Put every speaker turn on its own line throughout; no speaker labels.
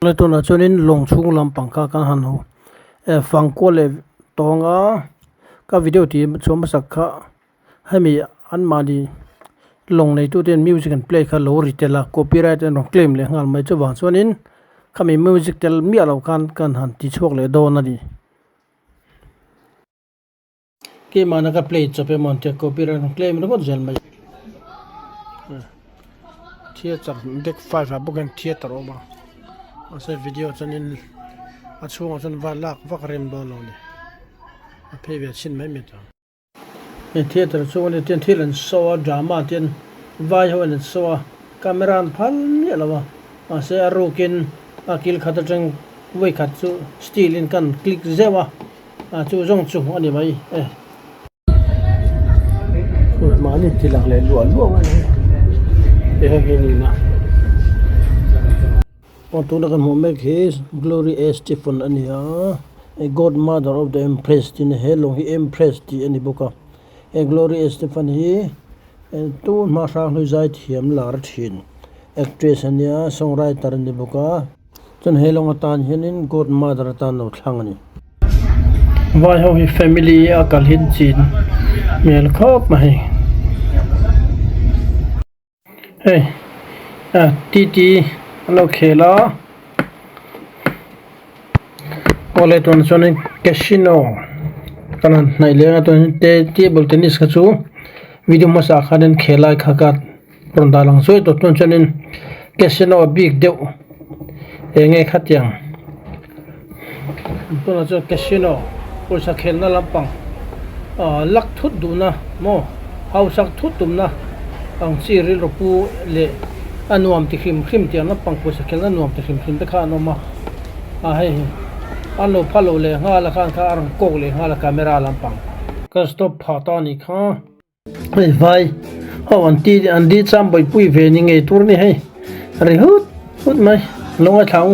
le to na chunin long chung lam pangkha kan han ho fang ko le tonga ka video ti choma sakha hemi an mali long nei tu ten music and play kha lo ritela copyright and claim le ngal mai chu wang chuanin khami music tel mi alo kan han ti chok le do na di ke mana ka play chope mon te copyright and claim ro jel mai thia chak dek 5 ha bukan thia taro ba ase video chanin achunga chan wa lak wak rem do lo le a pheve chin mai me ta theater chuan ten thilan so drama ten vai ho an so camera phal mi lawa ase arukin akil khata chang wei khat chu steel in kan click zewa chu jong chu ani mai mani tilak le lu ani he ni na on to kan home case Glory A. Stephen ania a godmother of the empress in helong he empress ti ani boka a Glory A. Stephen hi to ma sa lu zai thiam lar thin actress ania songwriter ni boka chon helong atan hianin godmother atan no thlang ani vai ho hi family akal hin chin mel khop mai hey titi lo khela ole ton chone casino kanan nai le ton te table tennis ka chu video ma sa khanen khela khakat ron dalang soi to ton chonin casino big deu enge khatyang ton cho casino ko sa khelna lampang lak thut duna mo hausak thut tumna ang siril pu le anuam ti khim ti na pangpo sa khelna nuam ti khim ta kha no ma hai alo phalo le ngala khan kha arang kok le ngala camera lampang ka stop phata ni kha vai ho anti cham boi pui ve ni nge tur ni hai re hut mai longa thau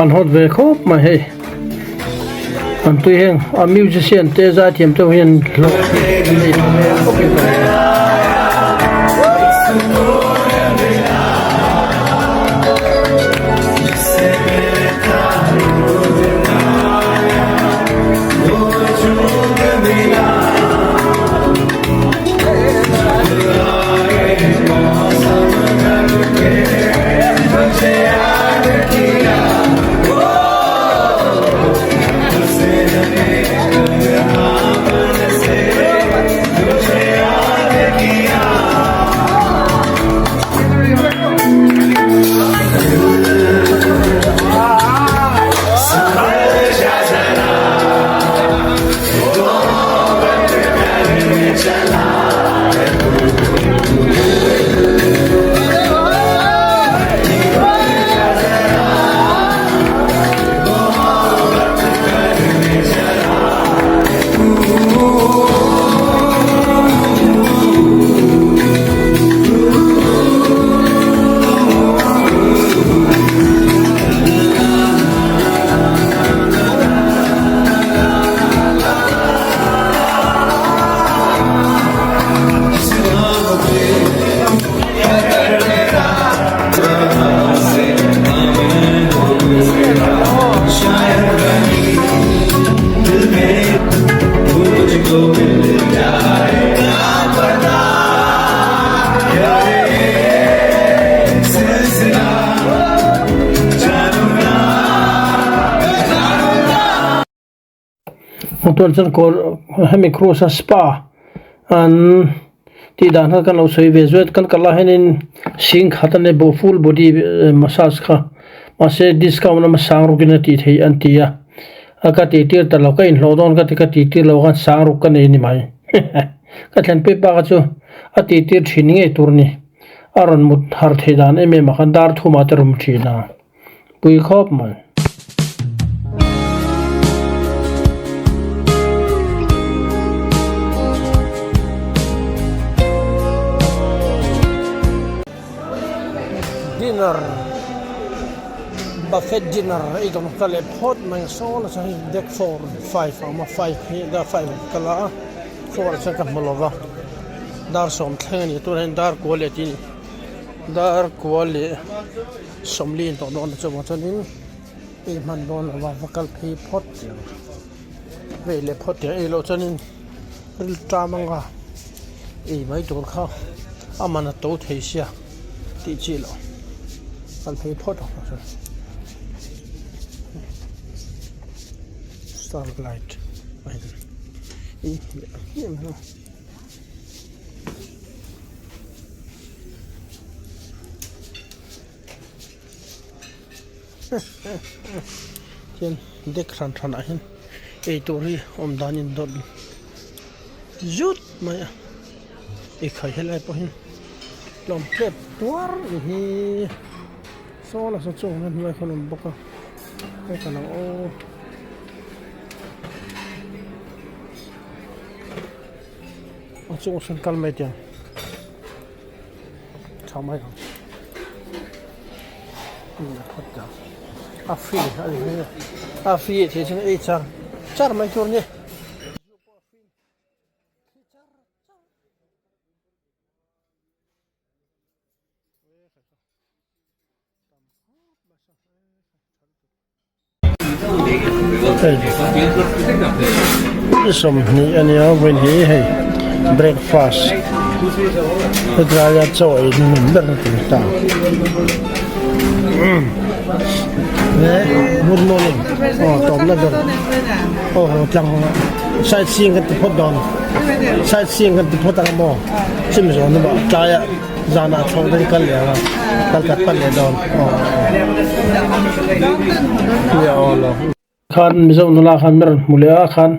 an hot ve khop ma he an tu heng a musician te za thiam to hian lo
Say
tuan chan kor hemi cruise spa an ti dan kan lo sei ve zuet kan kala henin sing khatane bo full body massage kha mase discount na sang rugina ti thei an tia aka ti tir ta lo ka in hlodon ka ti ka ti tir lo kan sang ruk kan ni mai ka thlen pe pa ka chu a ti tir thini nge turni aron mut har thei dan eme ma khan dar thuma terum thina pui khop mai dinner buffet dinner idon kale hot mang sol sa deck 4 5 ama 5 hi da 5 kala 4 sa ka mologa dar som theni turen dar quality dar quality somlin to don cha mo chanin i man don wa vakal phi phot ve le phot ya elo chanin ril tamanga e mai tur kha amana to theisia ti chilo al phi phot starlight i chen dek ran ran ahin ei tori om danin dol zut maya e khai helai pohin lom plep tuar hi sola so chung nan mai khonum boka ai kana o chung san kalmai tia chamai ha afi thế chứ ấy char mấy chỗ nhỉ some ni anh nhớ when he breakfast cái ra cho ấy mình rất là tỉnh táo. Good morning. Tom na dor. Tlang sightseeing kan tipot don. Sightseeing kan tipot ang mo. Simso no ba? Kaya zana chong den kal ya. Kal kat pal le don. Ya Allah. Khan mizo nula khan mer mulia khan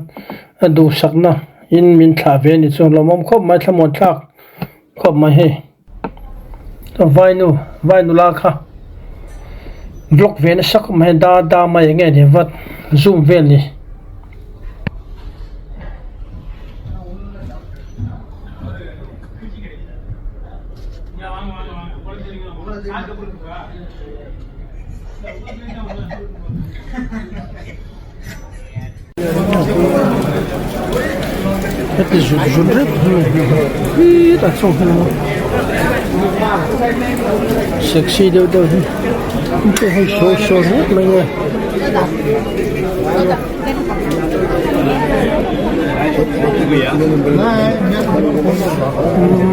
adu sakna in min tha ve ni chung lomom khop mai thamon thak khop mai he. Vainu la kha vlog ven sak mai da mai nge ni vat zoom ven ni это же и так что sexy đâu cái hơi show hết mọi người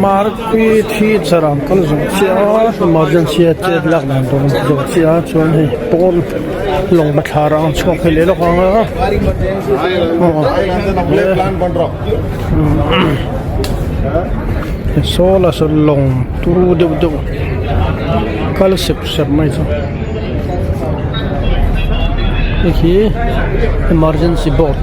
market thì sarang kalau saya emergency chat lak nan dong saya chuan hei pol long batharang chok hele lo kang
plan ban ro
sola so long turu deu kal sep mai so देखिए emergency board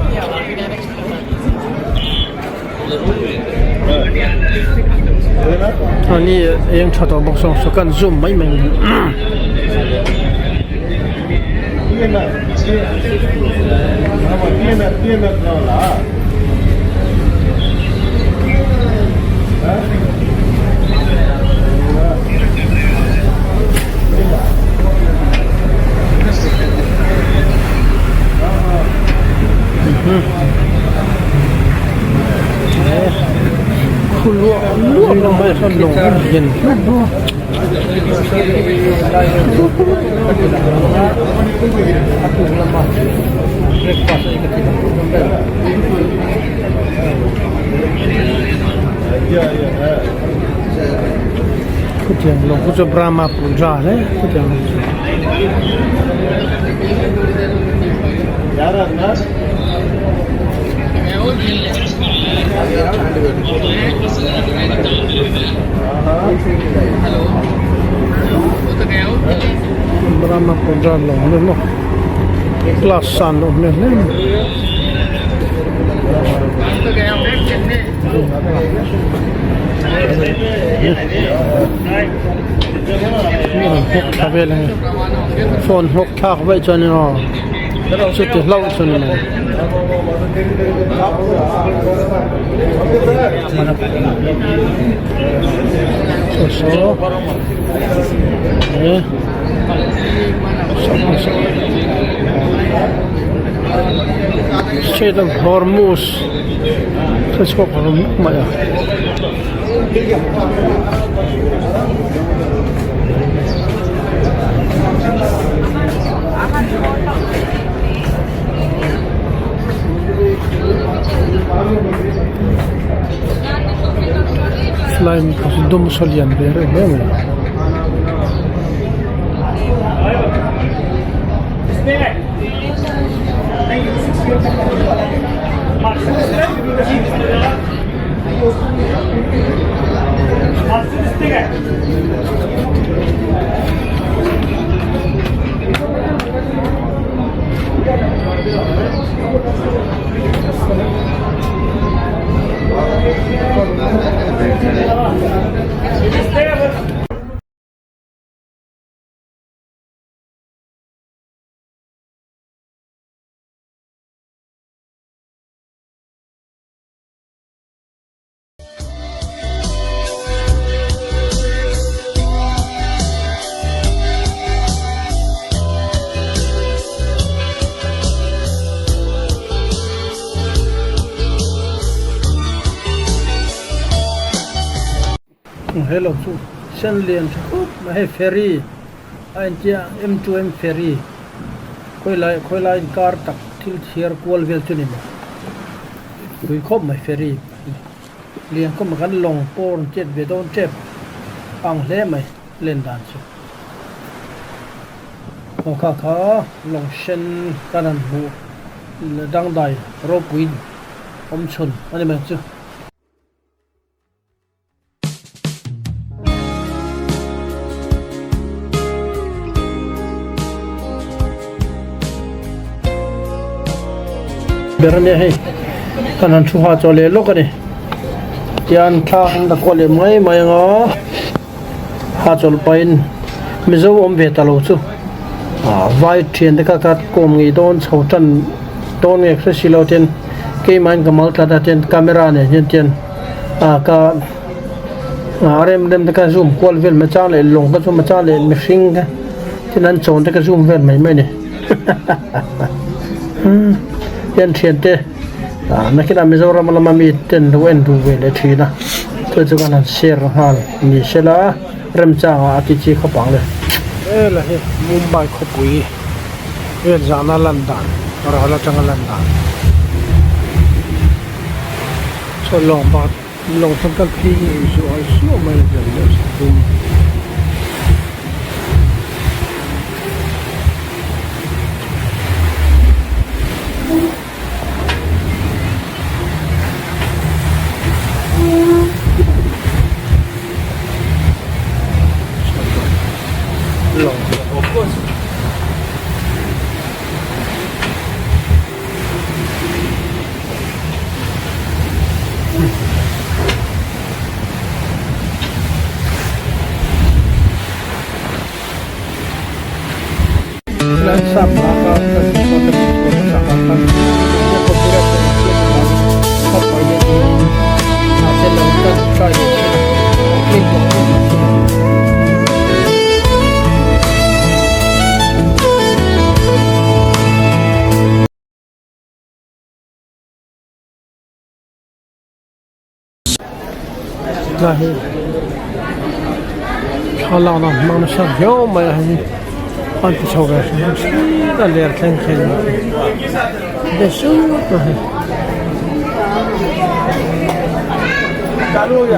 ani yang chata box so kan zoom mai mai lu mai son long yen Kutiang long kuso Brahma Puja kutiang
yara na
Drama program lo kelasan lo ni. Hok kabel ni, phone hok khak vậy cho nên nó sự tiết lâu cho nên nó. So, Strait of Hormuz. Let's go for Maya. Flying kasi dumusol yan pero hindi hello su sen lian chu ma he ferry an tia M2M ferry khoi lai car tak thil thiar kwal vel chu ni ma ui khop mai ferry lian ko ma kan long por jet ve don chep ang hle mai len dan chu o kha long shen kanan bu dang dai ro puin om chun ani ma chu berane hai kanan chuha chole lokane tian thang da kole mai nga ha chol pain mizo om ve talo chu vai thien de ka kat kom ngi don chhotan don nge khre silo ten ke man kamal ta da ten camera ne ten ka rem dem de ka zoom kwal vel ma cha le long ka chu ma cha le mi hring ka tinan chon de ka zoom vel mai ne yan thian te na kina mizoram lama mi ten wen du ve le thina to chu kan share hal ni sela rem cha ati chi khapang le la he mumbai khopui jana london or hala changa london so long thang ka phi so I so mai le dum of course. Zahi Allah na manusha yo mai hai anti choga da ler khen de su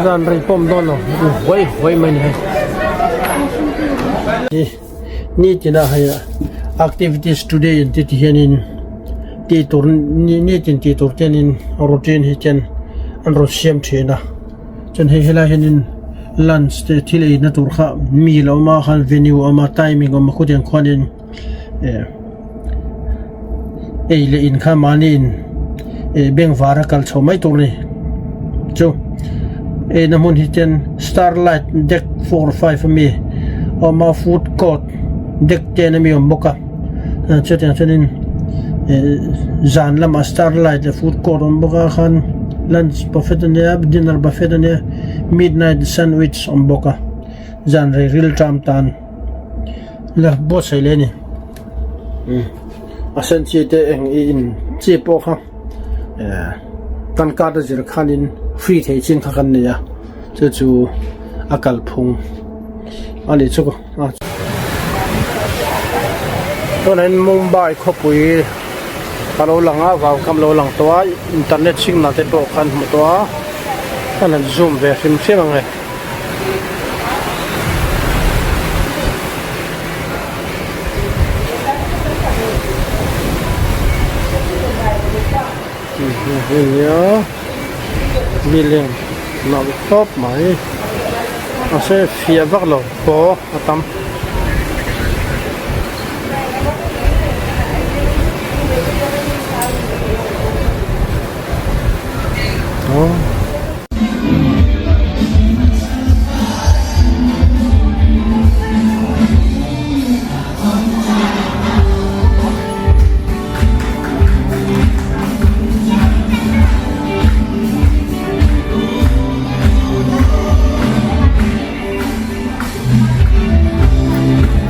zan ri pom dono hoi mai ni tina hai activities today in hianin ti tur ni tin ti tur ten in routine hi chen an ro siam thina chen hela henin lunch te thilei na tur kha mi lo ma khan venue ama timing ama khudeng khonin le in kha manin beng vara kal chomai tur ni chu namun hi chen starlight deck 4 5 mi ama food court deck 10 mi boka cheten chenin zan lama starlight food court boka khan lunch buffet ania dinner buffet ania midnight sandwich boka zan real tram tan la bo sai le ni asan chi te eng in chi po kha tan ka da zir khanin free thei chin kha kan ne ya chu akal phung ali chu ko to nen Mumbai khopui alo langa vào kam lo lang towa internet signal te to khan mu towa kan zoom ve sim sim nge ya biling na top mai ase fia vak lo po atam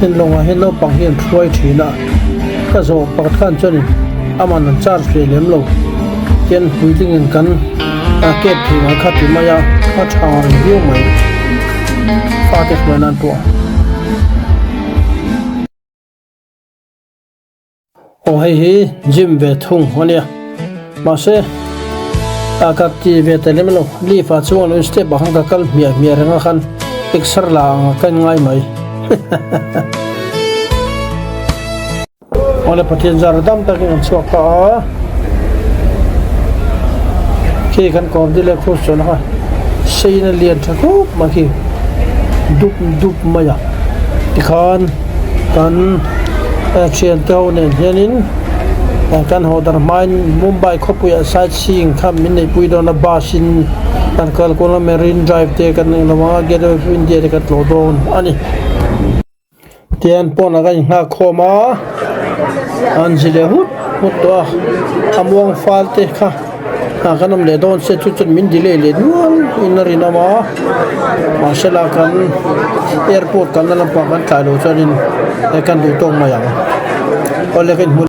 hiện long à hiện nó bằng hiện phơi thủy nè cái số bạc than cho nên aman an charge về lem lo hiện quy định kan kết thì mà khát thì mà ya khát hàng review mày phát được lên ăn tua hay gym về thùng hoa nè mà sẽ các chị về tới lem lo li phát xuống nó step bằng các cal mía răng khăn extra là cái ngay mày oleh patian dam tak yang suaka khi kan kor dile cross chona ha sei na lian thako ma khi dup maya tikhan kan chen tau nen hianin kan hodar main Mumbai khopuya sightseeing kham min nei puidon na basin kan kal kola marine drive te kan lawa gateway of India te kan lodon ani tian pon aga nga khoma anjile hut to amwang falte kha kanam le don se chu chun min dile le nual inarina ma masala kan airport kan la pa kan ka lo chanin kan du tong ma ya ole kan